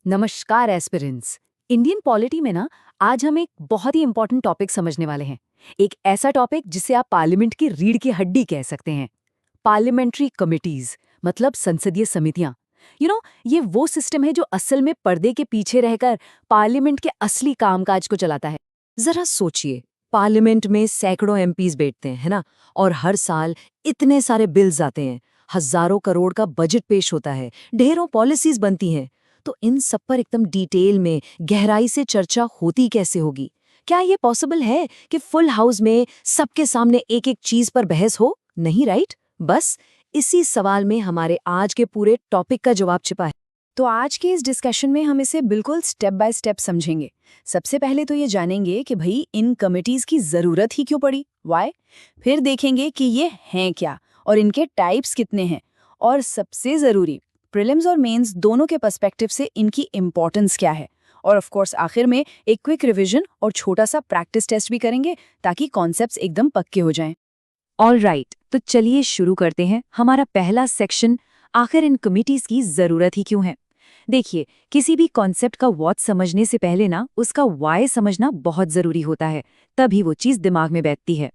नमस्कार aspirants. Indian polity में ना आज हम एक बहुत ही इंपॉर्टेंट टॉपिक समझने वाले हैं। एक ऐसा टॉपिक जिसे आप पार्लियामेंट की रीढ़ की हड्डी कह सकते हैं। पार्लियामेंट्री कमिटीज मतलब संसदीय समितियां। ये वो सिस्टम है जो असल में पर्दे के पीछे रहकर पार्लियामेंट के असली कामकाज को चलाता है। जरा सोचिए, पार्लियामेंट में सैकड़ों एमपीज बैठते हैं, है ना? और हर साल इतने सारे बिल्स आते हैं, हजारों करोड़ का बजट पेश होता है, ढेरों पॉलिसीज बनती हैं। तो इन सब पर एकदम डिटेल में गहराई से चर्चा होती कैसे होगी? क्या ये पॉसिबल है कि फुल हाउस में सबके सामने एक एक चीज पर बहस हो? नहीं, राइट? बस इसी सवाल में हमारे आज के पूरे टॉपिक का जवाब छिपा है। तो आज के इस डिस्कशन में हम इसे बिल्कुल स्टेप बाय स्टेप समझेंगे। सबसे पहले तो ये जानेंगे कि भाई इन कमिटीज की जरूरत ही क्यों पड़ी, व्हाई। फिर देखेंगे कि ये हैं क्या और इनके टाइप्स कितने हैं, और सबसे जरूरी प्रीलिम्स और मेंस दोनों के पर्सपेक्टिव से इनकी इम्पोर्टेंस क्या है। और ऑफ कोर्स आखिर में एक क्विक रिवीजन और छोटा सा प्रैक्टिस टेस्ट भी करेंगे ताकि कॉन्सेप्ट्स एकदम पक्के हो जाएं। ऑल राइट, तो चलिए शुरू करते हैं हमारा पहला सेक्शन। आखिर इन कमिटीज की जरूरत ही क्यों है? देखिए, किसी भी कॉन्सेप्ट का व्हाट समझने से पहले ना उसका व्हाई समझना बहुत जरूरी होता है, तभी वो चीज दिमाग में बैठती है।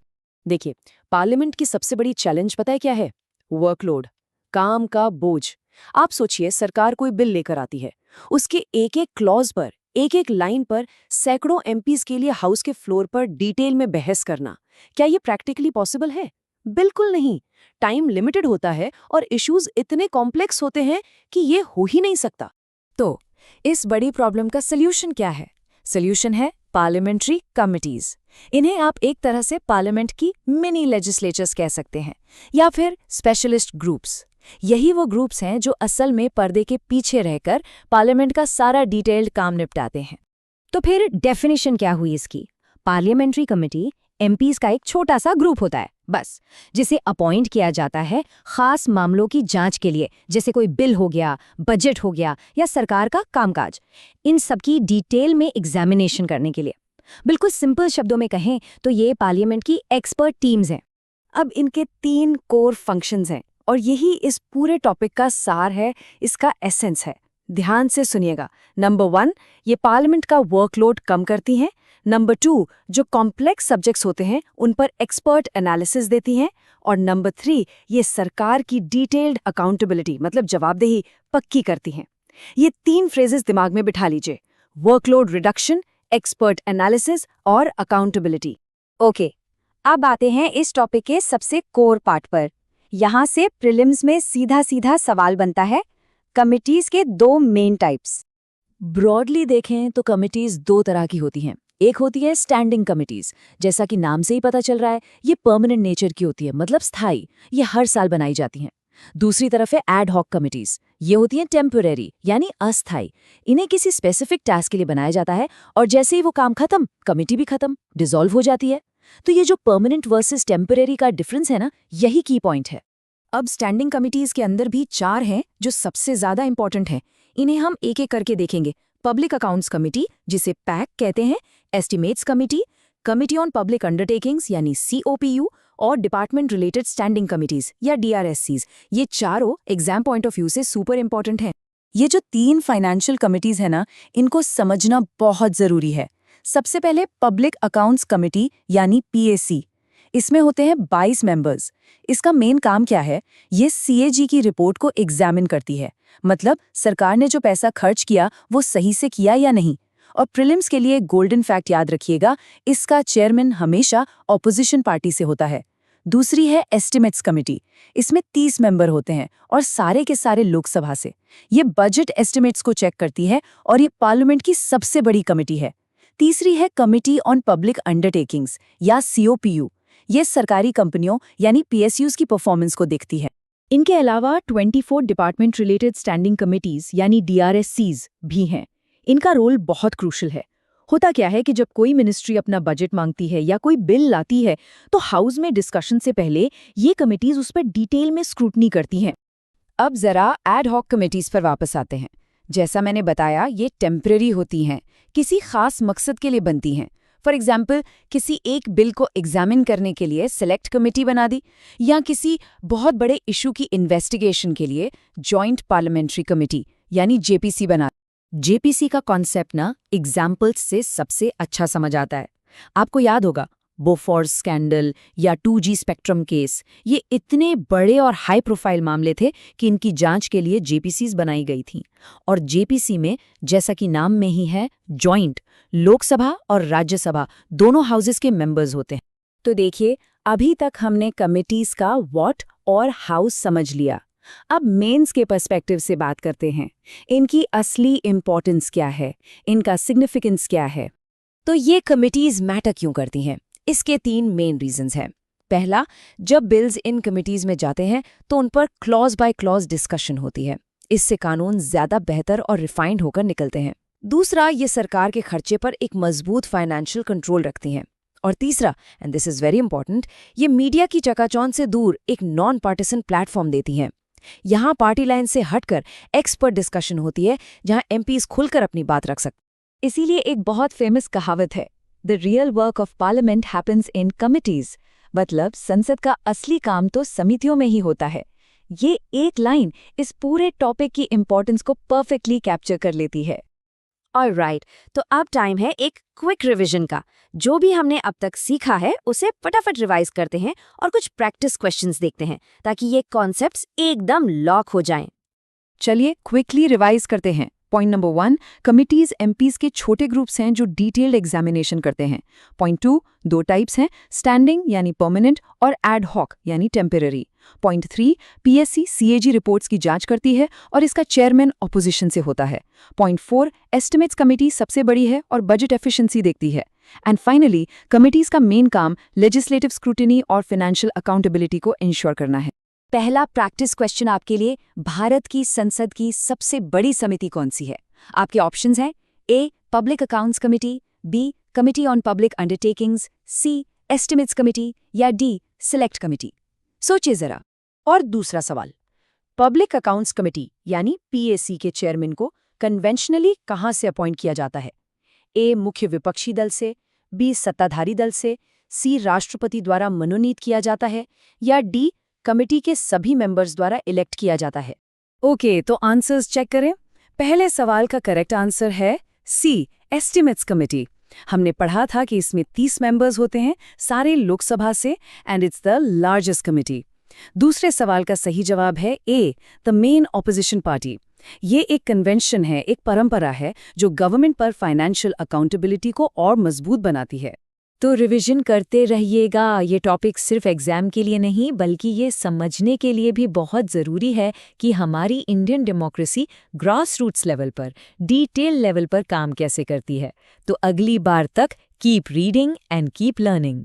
देखिए, पार्लियामेंट की सबसे बड़ी चैलेंज पता है क्या है? वर्कलोड, काम का बोझ। आप सोचिए, सरकार कोई बिल लेकर आती है, उसके एक एक क्लॉज पर, एक एक लाइन पर सैकड़ों एमपीज के लिए हाउस के फ्लोर पर डिटेल में बहस करना। क्या ये प्रैक्टिकली पॉसिबल है? बिल्कुल नहीं। टाइम लिमिटेड होता है और इश्यूज इतने कॉम्प्लेक्स होते हैं कि ये हो ही नहीं सकता। तो इस बड़ी प्रॉब्लम का सल्यूशन क्या है? सल्यूशन है पार्लियामेंट्री कमिटीज। इन्हें आप एक तरह से पार्लियामेंट की मिनी लेजिस्लेचर्स कह सकते हैं, या फिर स्पेशलिस्ट ग्रुप्स। यही वो ग्रुप्स हैं जो असल में पर्दे के पीछे रहकर पार्लियामेंट का सारा डिटेल्ड काम निपटाते हैं। तो फिर डेफिनेशन क्या हुई इसकी? पार्लियामेंट्री कमेटी एमपीज का एक छोटा सा ग्रुप होता है, बस, जिसे अपॉइंट किया जाता है खास मामलों की जांच के लिए, जैसे कोई बिल हो गया, बजट हो गया या सरकार का कामकाज। इन सब की डिटेल में एग्जामिनेशन करने के लिए। बिल्कुल सिंपल शब्दों में कहें तो ये पार्लियामेंट की एक्सपर्ट टीम्स हैं। अब इनके 3 कोर फंक्शंस हैं और यही इस पूरे टॉपिक का सार है, इसका एसेंस है। ध्यान से सुनिएगा। नंबर 1, ये पार्लियामेंट का वर्कलोड कम करती हैं। नंबर 2, जो कॉम्प्लेक्स सब्जेक्ट्स होते हैं उन पर एक्सपर्ट एनालिसिस देती हैं। और नंबर 3, ये सरकार की डिटेल्ड अकाउंटेबिलिटी मतलब जवाबदेही पक्की करती हैं। ये 3 फ्रेजेस दिमाग में बिठा लीजिए: वर्कलोड रिडक्शन, एक्सपर्ट एनालिसिस और अकाउंटेबिलिटी। ओके, अब आते हैं इस टॉपिक के सबसे कोर पार्ट पर। यहाँ से प्रीलिम्स में सीधा सीधा सवाल बनता है, कमिटीज के 2 मेन टाइप्स। ब्रॉडली देखें तो कमिटीज 2 तरह की होती हैं। एक होती है स्टैंडिंग कमिटीज, जैसा कि नाम से ही पता चल रहा है, ये परमानेंट नेचर की होती है, मतलब स्थायी, ये हर साल बनाई जाती हैं। दूसरी तरफ है एड हॉक कमिटीज, ये होती हैं टेम्परेरी यानी अस्थाई। इन्हें किसी स्पेसिफिक टास्क के लिए बनाया जाता है और जैसे ही वो काम खत्म, कमिटी भी खत्म, डिसॉल्व हो जाती है। तो ये जो परमानेंट वर्सेस टेम्परेरी का डिफरेंस है ना, यही की पॉइंट है। अब स्टैंडिंग कमिटीज के अंदर भी 4 हैं जो सबसे ज्यादा इंपॉर्टेंट हैं। इन्हें हम एक एक करके देखेंगे। पब्लिक अकाउंट्स कमिटी, जिसे पैक कहते हैं, estimates committee, committee on public undertakings यानी COPU, और डिपार्टमेंट रिलेटेड स्टैंडिंग कमिटीज या DRSCs। ये चारों एग्जाम पॉइंट ऑफ व्यू से सुपर इंपॉर्टेंट हैं। ये जो 3 फाइनेंशियल कमिटीज है ना, इनको समझना बहुत जरूरी है। सबसे पहले पब्लिक अकाउंट्स कमिटी यानी PAC। इसमें होते हैं 22 मेंबर्स। इसका मेन काम क्या है? ये CAG की रिपोर्ट को एग्जामिन करती है, मतलब सरकार ने जो पैसा खर्च किया वो सही से किया या नहीं। और प्रीलिम्स के लिए गोल्डन फैक्ट याद रखिएगा, इसका चेयरमैन हमेशा ऑपोजिशन पार्टी से होता है। दूसरी है एस्टिमेट्स कमिटी। इसमें 30 मेंबर होते हैं और सारे के सारे लोकसभा से। ये बजट एस्टिमेट्स को चेक करती है और ये पार्लियामेंट की सबसे बड़ी कमिटी है। तीसरी है कमिटी ऑन पब्लिक अंडरटेकिंग्स या COPU। ये सरकारी कंपनियों यानी PSUs की परफॉर्मेंस को देखती है। इनके अलावा 24 डिपार्टमेंट रिलेटेड स्टैंडिंग कमिटीज यानी DRSCs भी हैं। इनका रोल बहुत क्रूशल है। होता क्या है कि जब कोई मिनिस्ट्री अपना बजट मांगती है या कोई बिल लाती है, तो हाउस में डिस्कशन से पहले ये कमिटीज उस पर डिटेल में स्क्रूटनी करती हैं। अब जरा एड हॉक कमिटीज पर वापस आते हैं। जैसा मैंने बताया, ये टेम्परेरी होती हैं, किसी खास मकसद के लिए बनती हैं। फॉर एग्जाम्पल, किसी एक बिल को एग्जामिन करने के लिए सेलेक्ट कमेटी बना दी, या किसी बहुत बड़े इशू की इन्वेस्टिगेशन के लिए जॉइंट पार्लियामेंट्री कमेटी यानी JPC बना दी। जेपीसी का कॉन्सेप्ट ना एग्जाम्पल्स से सबसे अच्छा समझ आता है। आपको याद होगा बोफोर्स स्कैंडल या 2G स्पेक्ट्रम केस, ये इतने बड़े और हाई प्रोफाइल मामले थे कि इनकी जांच के लिए जेपीसीज बनाई गई थी। और जेपीसी में, जैसा कि नाम में ही है, जॉइंट लोकसभा और राज्यसभा दोनों हाउसेस के मेंबर्स होते हैं। तो देखिए, अभी तक हमने कमिटीज का व्हाट और हाउ समझ लिया। अब मेंस के पर्सपेक्टिव से बात करते हैं। इनकी असली इंपॉर्टेंस क्या है, इनका सिग्निफिकेंस क्या है। तो ये कमिटीज मैटर क्यों करती हैं? इसके 3 मेन रीजंस हैं। पहला, जब बिल्स इन कमिटीज में जाते हैं तो उन पर क्लॉज बाय क्लॉज डिस्कशन होती है। इससे कानून ज्यादा बेहतर और रिफाइंड होकर निकलते हैं। दूसरा, ये सरकार के खर्चे पर एक मजबूत फाइनेंशियल कंट्रोल रखती हैं। और तीसरा, and this is very important, ये मीडिया की चकाचौंध से दूर एक नॉन पार्टिसन प्लेटफॉर्म देती हैं। यहाँ पार्टी लाइन से हटकर एक्सपर्ट डिस्कशन होती है, जहाँ एमपीज खुलकर अपनी बात रख सकते। इसीलिए एक बहुत फेमस कहावत है, the real work of parliament happens in committees. मतलब संसद का असली काम तो समितियों में ही होता है। ये एक लाइन इस पूरे टॉपिक की इंपॉर्टेंस को परफेक्टली कैप्चर कर लेती है। ऑलराइट, तो अब टाइम है एक क्विक रिवीजन का। जो भी हमने अब तक सीखा है उसे फटाफट रिवाइज करते हैं और कुछ प्रैक्टिस क्वेश्चंस देखते हैं, ताकि ये कॉन्सेप्ट्स एकदम लॉक हो जाएं। चलिए क्विकली रिवाइज करते हैं। पॉइंट नंबर 1, कमिटीज एमपीज के छोटे ग्रुप्स हैं जो डिटेल्ड एग्जामिनेशन करते हैं। पॉइंट 2, 2 टाइप्स हैं, स्टैंडिंग यानी परमानेंट और एड हॉक यानी temporary. Point 3, PSC CAG reports की जांच करती है और इसका चेयरमैन ऑपोजिशन से होता है। पॉइंट 4, एस्टिमेट्स कमेटी सबसे बड़ी है और बजट एफिशिएंसी देखती है। एंड फाइनली, कमिटीज का मेन काम लेजिस्लेटिव स्क्रूटिनी और फाइनेंशियल अकाउंटेबिलिटी को इंश्योर करना है। पहला प्रैक्टिस क्वेश्चन आपके लिए, भारत की संसद की सबसे बड़ी समिति कौन सी है? आपके ऑप्शंस हैं A, public accounts committee, B, committee on public undertakings, C, estimates committee या डी, सिलेक्ट कमेटी। सोचिए जरा। और दूसरा सवाल, पब्लिक अकाउंट्स कमेटी यानी पीएसी के चेयरमैन को कन्वेंशनली कहां से अपॉइंट किया जाता है? ए, मुख्य विपक्षी दल से, बी, सत्ताधारी दल से, सी, राष्ट्रपति द्वारा मनोनीत किया जाता है या डी, कमेटी के सभी मेंबर्स द्वारा इलेक्ट किया जाता है? ओके, तो आंसर्स चेक करें। पहले सवाल का करेक्ट आंसर है सी, एस्टिमेट्स कमेटी। हमने पढ़ा था कि इसमें 30 मेंबर्स होते हैं, सारे लोकसभा से, and it's the largest committee. दूसरे सवाल का सही जवाब है ए, द मेन ऑपोजिशन पार्टी। ये एक कन्वेंशन है, एक परंपरा है जो गवर्नमेंट पर फाइनेंशियल अकाउंटेबिलिटी को और मजबूत बनाती है। तो रिवीजन करते रहिएगा। ये टॉपिक सिर्फ एग्जाम के लिए नहीं, बल्कि ये समझने के लिए भी बहुत ज़रूरी है कि हमारी Indian democracy grass roots level पर, डिटेल लेवल पर काम कैसे करती है। तो अगली बार तक keep reading and keep learning.